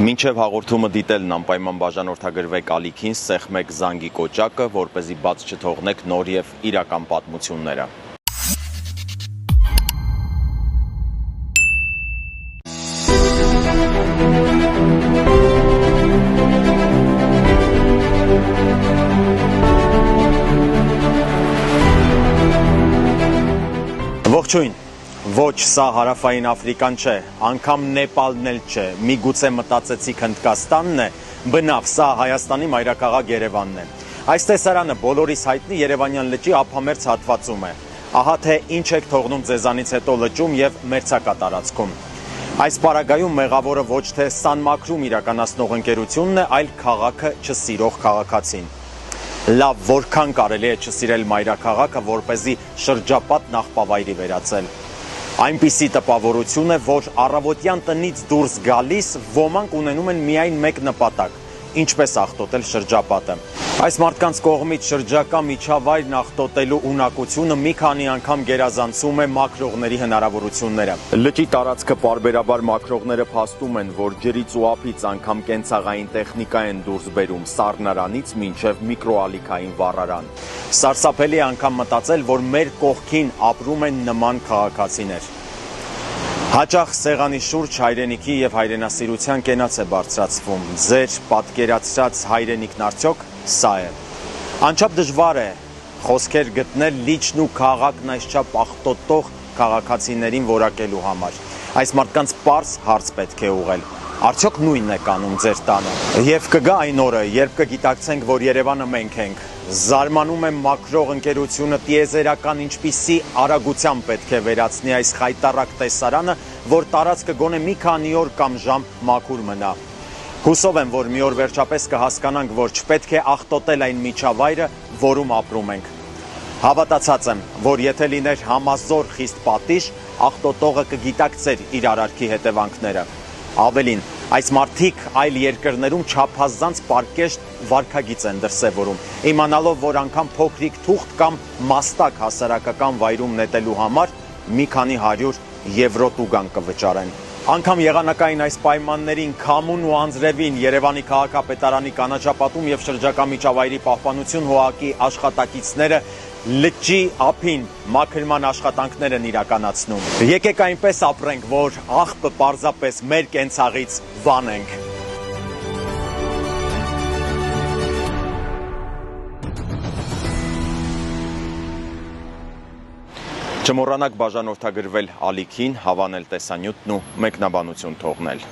Մինչև հաղորդումը դիտելն անպայման բաժանորդագրվեք ալիքին, սեղմեք զանգի կոճակը, որպեսզի բաց չթողնեք նոր և իրական պատմությունները։ Ողջույն, ոչ սա հարավային Աֆրիկան չէ, անգամ Նեպալն էլ չէ, միգուցե մտածեցիք Հնդկաստանն է, բնավ սա Հայաստանի մայրաքաղաք Երևանն է։ Այս տեսարանը բոլորիս հայտնի Երևանյան լճի ափամերձ հատվածում է։ Ահա թե ինչ եք թողնում ձեզանից հետո լճում և մերձակատարածքում։ Այս պարագայում մեղավորը ոչ թե սանմակրում իրականացնող ընկերությունն է, այլ քաղաքը չսիրող քաղաքացին։ Լավ, որքան կարելի է չսիրել մայրաքաղաքը, որպեսզի շրջապատն աղբավայրի վերածել։ Այնպիսի տպավորություն է, որ առավոտյան տնից դուրս գալիս ոմանք ունենում են միայն մեկ նպատակ՝ ինչպես աղտոտել շրջապատը։ Այս մարդկանց կողմից շրջակա միջավայրն աղտոտելու ունակությունը մի քանի անգամ գերազանցում է մաքրողների հնարավորությունները։ Լճի տարածքը պարբերաբար մաքրողները փաստում են, որ ջրից ու ափից անգամ կենցաղային տեխնիկա են դուրս բերում սառնարանից մինչև միկրոալիքային վառարան։ Սարսափելի է անգամ մտածել, որ մեր կողքին ապրում են նման քաղաքացիներ։ Հաճախ սեղանի շուրջ հայրենիքի և հայրենասիրության կենաց է բարձրացվում։ Ձեր պատկերացրած հայրենիքն արդյոք սա է։ Անչափ դժվար է խոսքեր գտնել լիճն ու քաղաքն այսչափ աղտոտող քաղաքացիներին որակելու համար։ Այս մարդկանց պարզ հարց պետք է ուղղել. արդյոք նույնն է կանում ձեր տանը։ Եվ կգա այն օրը, երբ կգիտակցենք, որ Երևանը մենք ենք։ Զարմանում եմ մաքրող ընկերությունը տիեզերական ինչպիսի արագությամբ պետք է վերացնի այս խայտառակ տեսարանը, որ տարածքը գոնե մի քանի օր կամ ժամ մաքուր մնա։ Հուսով եմ, որ մի օր վերջապես կհասկանանք, որ չպետք է աղտոտել այն միջավայրը, որում ապրում ենք։ Հավատացած եմ, որ եթե լիներ համազոր խիստ պատիժ, աղտոտողը կգիտակցեր իր արարքի հետևանքները։ Ավելին, այս մարդիկ այլ երկրներում չափազանց պարկեշտ վարքագիծ են դրսևորում, իմանալով, որ անգամ փոքրիկ թուղթ կամ մաստակ հասարակական վայրում նետելու համար մի քանի 100 եվրո տուգան կվճարեն։ Անգամ եղանակային այս պայմաններին քամուն ու անձրևին Երևանի քաղաքապետարանի կանաչապատում և շրջակա միջավայրի պահպանություն ՀՕԱԿ-ի աշխատակիցները լճի ափին մաքրման աշխատանքներ են իրականացնում։ Եկեք այնպես ապրենք, որ աղբը պարզապես մեր կենցաղից վանենք։ Չմոռանաք բաժանորդագրվել ալիքին, հավանել տեսանյութն ու մեկնաբանություն թողնել։